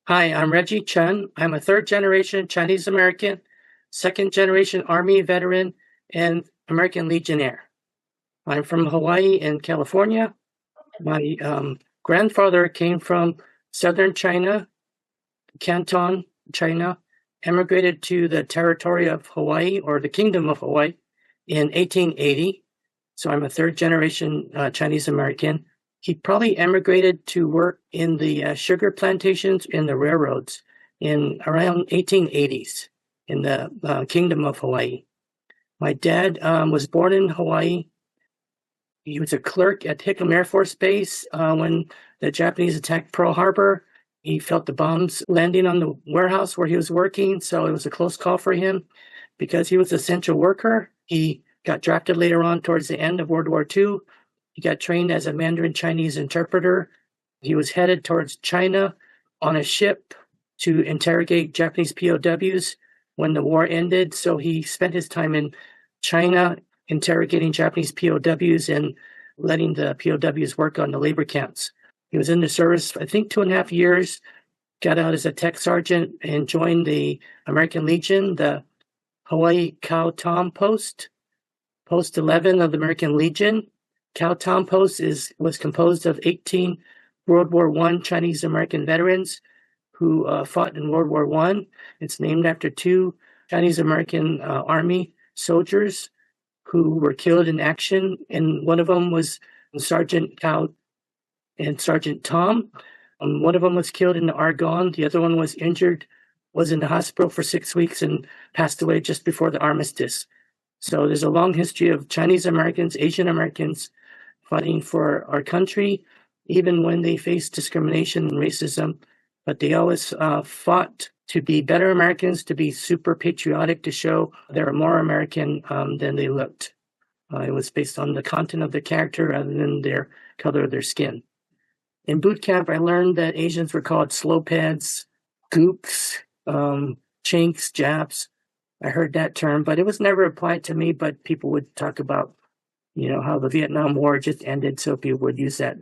Hi, I'm Reggie Chun. I'm a third generation Chinese American, second generation Army veteran, and American Legionnaire. I'm from Hawaii and California. My grandfather came from southern China, Canton, China, emigrated to the territory of Hawaii or the Kingdom of Hawaii in 1880. So I'm a third generation Chinese American. He probably emigrated to work in the sugar plantations in the railroads in around 1880s in the Kingdom of Hawaii. My dad was born in Hawaii. He was a clerk at Hickam Air Force Base when the Japanese attacked Pearl Harbor. He felt the bombs landing on the warehouse where he was working, so it was a close call for him. Because he was an essential worker, he got drafted later on towards the end of World War II. He got trained as a Mandarin Chinese interpreter. He was headed towards China on a ship to interrogate Japanese POWs when the war ended. So he spent his time in China interrogating Japanese POWs and letting the POWs work on the labor camps. He was in the service, I think, 2.5 years, got out as a tech sergeant and joined the American Legion, the Hawaii Cow Tom Post, Post 11 of the American Legion. Cow Tom Post was composed of 18 World War I Chinese American veterans who fought in World War I. It's named after two Chinese American Army soldiers who were killed in action, and one of them was Sergeant Cow and Sergeant Tom. One of them was killed in the Argonne. The other one was injured, was in the hospital for 6 weeks, and passed away just before the armistice. So there's a long history of Chinese Americans, Asian Americans fighting for our country, even when they faced discrimination and racism. But they always fought to be better Americans, to be super patriotic, to show they were more American than they looked. It was based on the content of their character rather than their color of their skin. In boot camp, I learned that Asians were called slowpads, gooks, chinks, Japs. I heard that term, but it was never applied to me. But people would talk about, how the Vietnam War just ended, so people would use that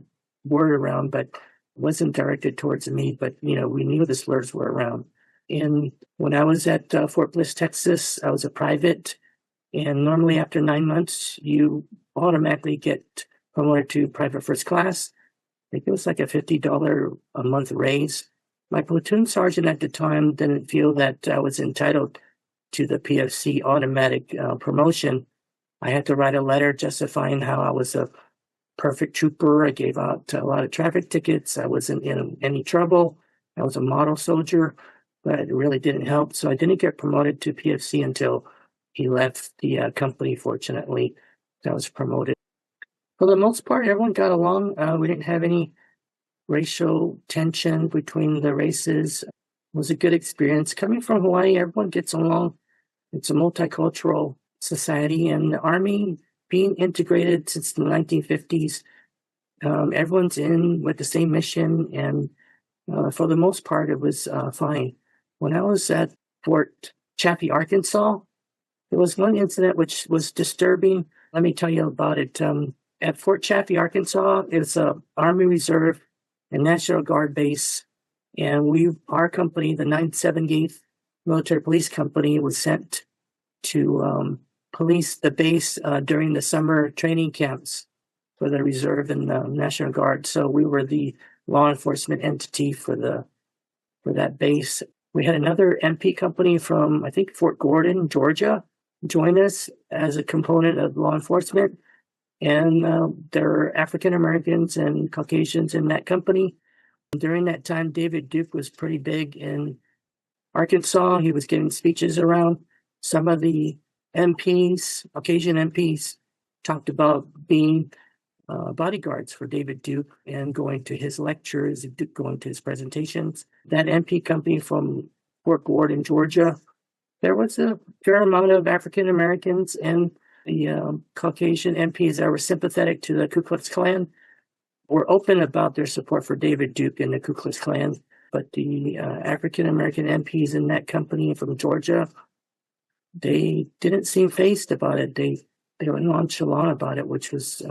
word around, but it wasn't directed towards me. But, we knew the slurs were around. And when I was at Fort Bliss, Texas, I was a private. And normally after 9 months, you automatically get promoted to private first class. I think it was like a $50 a month raise. My platoon sergeant at the time didn't feel that I was entitled to the PFC automatic promotion. I had to write a letter justifying how I was a perfect trooper. I gave out a lot of traffic tickets. I wasn't in any trouble. I was a model soldier, but it really didn't help. So I didn't get promoted to PFC until he left the company, fortunately. I was promoted. For the most part, everyone got along. We didn't have any racial tension between the races. It was a good experience. Coming from Hawaii, everyone gets along. It's a multicultural society, and the Army being integrated since the 1950s, everyone's in with the same mission, and for the most part, it was fine. When I was at Fort Chaffee, Arkansas, there was one incident which was disturbing. Let me tell you about it. At Fort Chaffee, Arkansas, it's a Army Reserve and National Guard base, and our company, the 978th Military Police Company, was sent to police the base during the summer training camps for the Reserve and the National Guard. So we were the law enforcement entity for that base. We had another MP company from, I think, Fort Gordon, Georgia, join us as a component of law enforcement. And there are African Americans and Caucasians in that company. During that time, David Duke was pretty big in Arkansas. He was giving speeches around. Some of the MPs, Caucasian MPs, talked about being bodyguards for David Duke and going to his lectures, going to his presentations. That MP company from Fort Gordon, Georgia, there was a fair amount of African Americans and the Caucasian MPs that were sympathetic to the Ku Klux Klan were open about their support for David Duke and the Ku Klux Klan. But the African American MPs in that company from Georgia, they didn't seem fazed about it. They were nonchalant about it, which was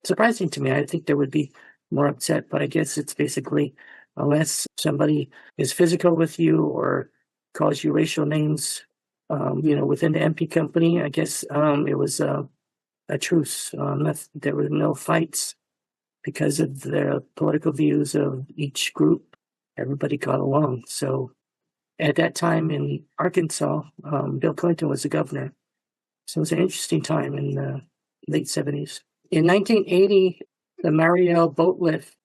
surprising to me. I think they would be more upset, but I guess it's basically unless somebody is physical with you or calls you racial names. Within the MP company, I guess it was a truce. There were no fights because of the political views of each group. Everybody got along. So at that time in Arkansas, Bill Clinton was the governor. So it was an interesting time in the late 70s. In 1980, the Mariel boat lift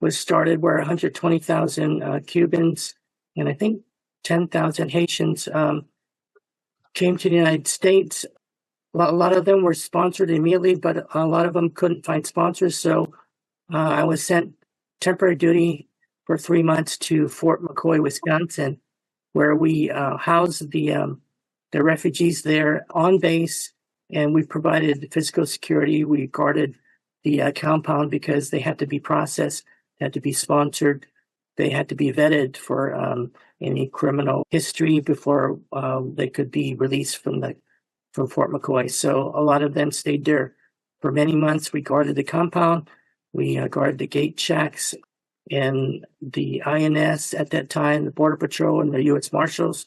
was started where 120,000 Cubans and I think 10,000 Haitians came to the United States. A lot of them were sponsored immediately, but a lot of them couldn't find sponsors. So I was sent temporary duty for 3 months to Fort McCoy, Wisconsin, where we housed the refugees there on base, and we provided physical security. We guarded the compound because they had to be processed, had to be sponsored, they had to be vetted for any criminal history before they could be released from Fort McCoy. So a lot of them stayed there for many months. We guarded the compound, we guarded the gate shacks, and the INS at that time, the Border Patrol and the U.S. Marshals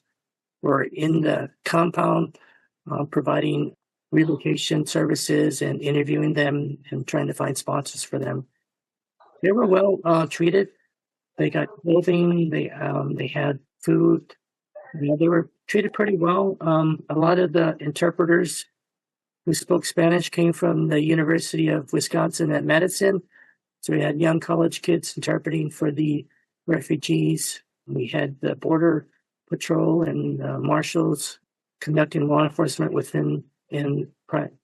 were in the compound providing relocation services and interviewing them and trying to find sponsors for them. They were well treated. They got clothing. They had food. They were treated pretty well. A lot of the interpreters who spoke Spanish came from the University of Wisconsin at Madison. So we had young college kids interpreting for the refugees. We had the Border Patrol and marshals conducting law enforcement within and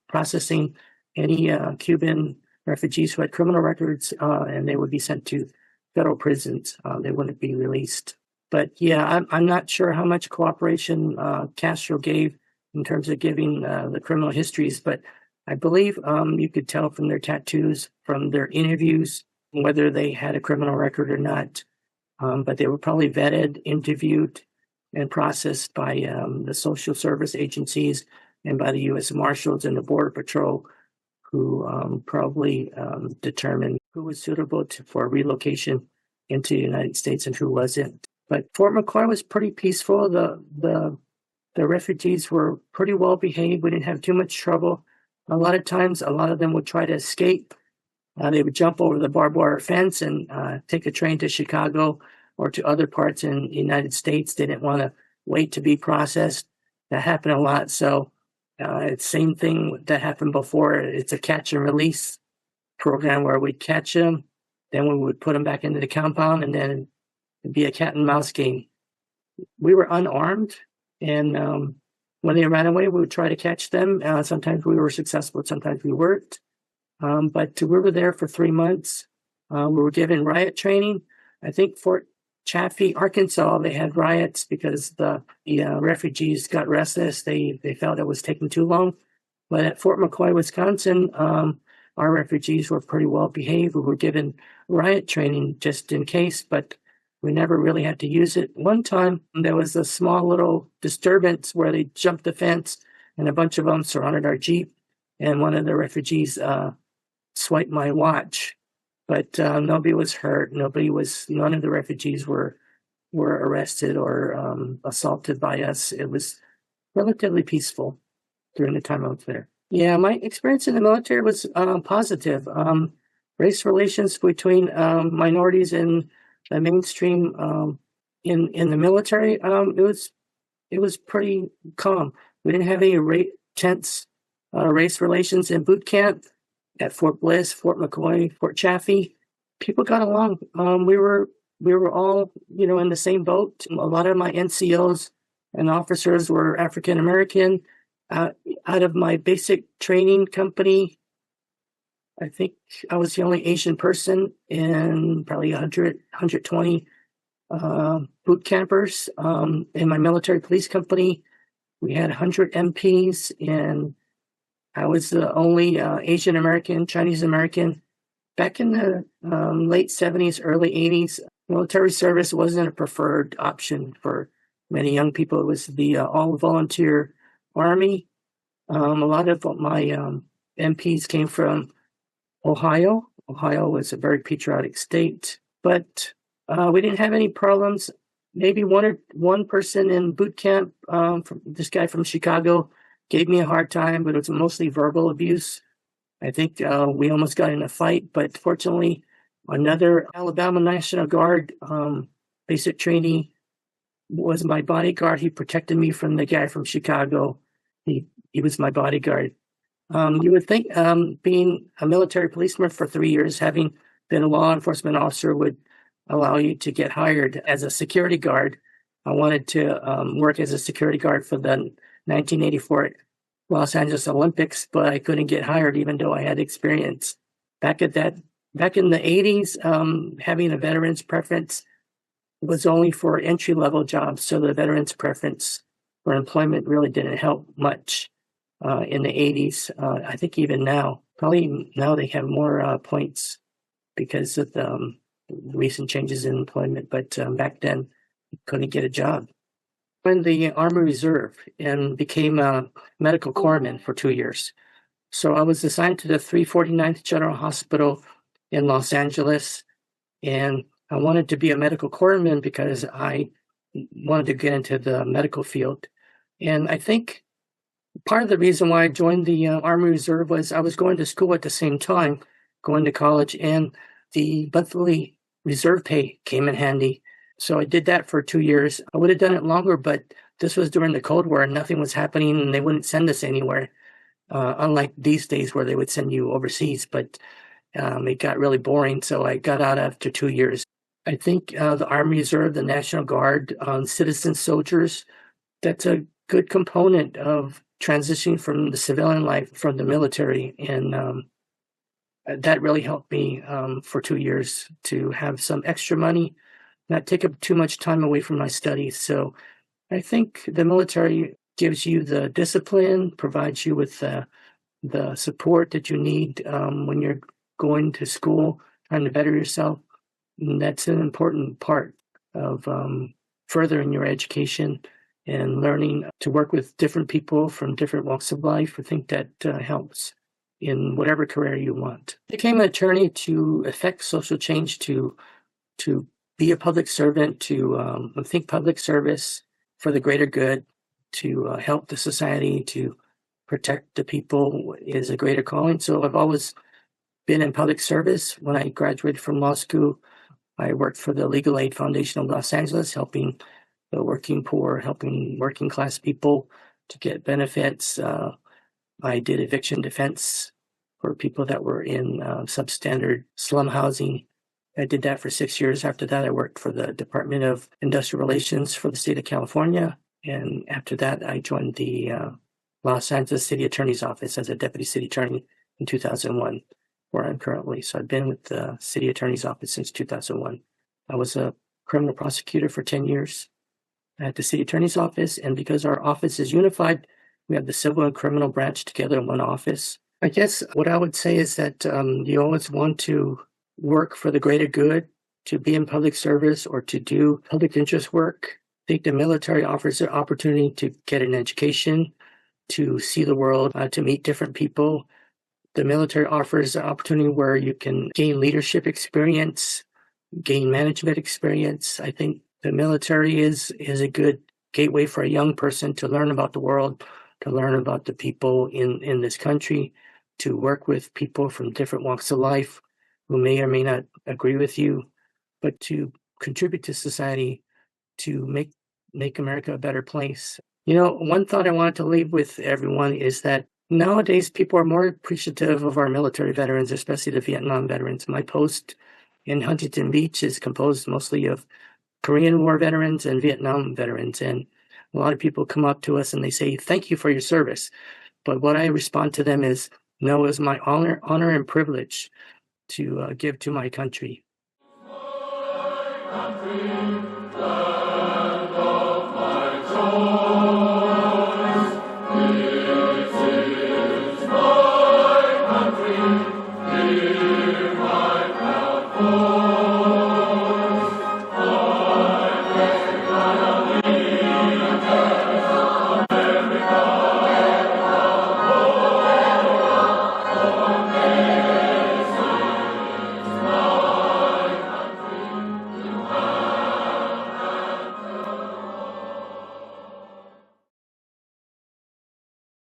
processing any Cuban refugees who had criminal records, and they would be sent to federal prisons. They wouldn't be released. But yeah, I'm not sure how much cooperation Castro gave in terms of giving the criminal histories, but I believe you could tell from their tattoos, from their interviews, whether they had a criminal record or not. But they were probably vetted, interviewed, and processed by the social service agencies and by the U.S. Marshals and the Border Patrol, who probably determined who was suitable for relocation into the United States and who wasn't. But Fort McCoy was pretty peaceful. The refugees were pretty well behaved. We didn't have too much trouble. A lot of times, a lot of them would try to escape. They would jump over the barbed wire fence and take a train to Chicago or to other parts in the United States. They didn't want to wait to be processed. That happened a lot. So it's the same thing that happened before. It's a catch and release program where we'd catch them, then we would put them back into the compound, and then it'd be a cat and mouse game. We were unarmed, and when they ran away, we would try to catch them. Sometimes we were successful, sometimes we weren't. But we were there for 3 months. We were given riot training. I think Fort Chaffee, Arkansas, they had riots because the refugees got restless. They felt it was taking too long. But at Fort McCoy, Wisconsin, our refugees were pretty well behaved. We were given riot training just in case, but we never really had to use it. One time, there was a small little disturbance where they jumped the fence and a bunch of them surrounded our Jeep, and one of the refugees swiped my watch. But nobody was hurt. None of the refugees were arrested or assaulted by us. It was relatively peaceful during the time I was there. Yeah, my experience in the military was positive. Race relations between minorities and the mainstream in the military, it was pretty calm. We didn't have any tense race relations in boot camp at Fort Bliss, Fort McCoy, Fort Chaffee. People got along. We were all in the same boat. A lot of my NCOs and officers were African American. Out of my basic training company, I think I was the only Asian person in probably 120 boot campers. In my military police company, we had 100 MPs, and I was the only Asian American, Chinese American. Back in the late 70s, early 80s, military service wasn't a preferred option for many young people. It was the all-volunteer Army. A lot of my MPs came from Ohio. Ohio was a very patriotic state, but We didn't have any problems. Maybe one person in boot camp, from this guy from Chicago, gave me a hard time, but it was mostly verbal abuse. I think we almost got in a fight, but fortunately, another Alabama National Guard basic trainee was my bodyguard. He protected me from the guy from Chicago. He was my bodyguard. You would think being a military policeman for 3 years, having been a law enforcement officer, would allow you to get hired as a security guard. I wanted to work as a security guard for the 1984 Los Angeles Olympics, but I couldn't get hired even though I had experience. Back in the 80s, having a veteran's preference was only for entry-level jobs, so the veteran's preference for employment really didn't help much in the 80s. I think even now, probably now they have more points because of the recent changes in employment, but back then, you couldn't get a job. Joined the Army Reserve and became a medical corpsman for 2 years. So I was assigned to the 349th General Hospital in Los Angeles, and I wanted to be a medical corpsman because I wanted to get into the medical field. And I think part of the reason why I joined the Army Reserve was I was going to school at the same time, going to college, and the monthly reserve pay came in handy. So I did that for 2 years. I would have done it longer, but this was during the Cold War and nothing was happening and they wouldn't send us anywhere. Unlike these days where they would send you overseas, but it got really boring. So I got out after 2 years. I think the Army Reserve, the National Guard, citizen soldiers, that's a good component of transitioning from the civilian life from the military. And that really helped me for 2 years to have some extra money, not take up too much time away from my studies. So I think the military gives you the discipline, provides you with the support that you need when you're going to school, trying to better yourself. And that's an important part of furthering your education and learning to work with different people from different walks of life. I think that helps in whatever career you want. I became an attorney to effect social change, to be a public servant, to think public service for the greater good, to help the society, to protect the people is a greater calling. So I've always been in public service. When I graduated from law school, I worked for the Legal Aid Foundation of Los Angeles, helping the working poor, helping working class people to get benefits. I did eviction defense for people that were in substandard slum housing. I did that for 6 years. After that, I worked for the Department of Industrial Relations for the state of California. And after that, I joined the Los Angeles City Attorney's Office as a deputy city attorney in 2001, where I'm currently. So I've been with the City Attorney's Office since 2001. I was a criminal prosecutor for 10 years at the City Attorney's Office. And because our office is unified, we have the civil and criminal branch together in one office. I guess what I would say is that you always want to work for the greater good, to be in public service or to do public interest work. I think the military offers an opportunity to get an education, to see the world, to meet different people. The military offers an opportunity where you can gain leadership experience, gain management experience. I think the military is a good gateway for a young person to learn about the world, to learn about the people in this country, to work with people from different walks of life who may or may not agree with you, but to contribute to society, to make America a better place. You know, one thought I wanted to leave with everyone is that nowadays people are more appreciative of our military veterans, especially the Vietnam veterans. My post in Huntington Beach is composed mostly of Korean War veterans and Vietnam veterans. And a lot of people come up to us and they say, "Thank you for your service." But what I respond to them is, "No, it was my honor and privilege to give to my country."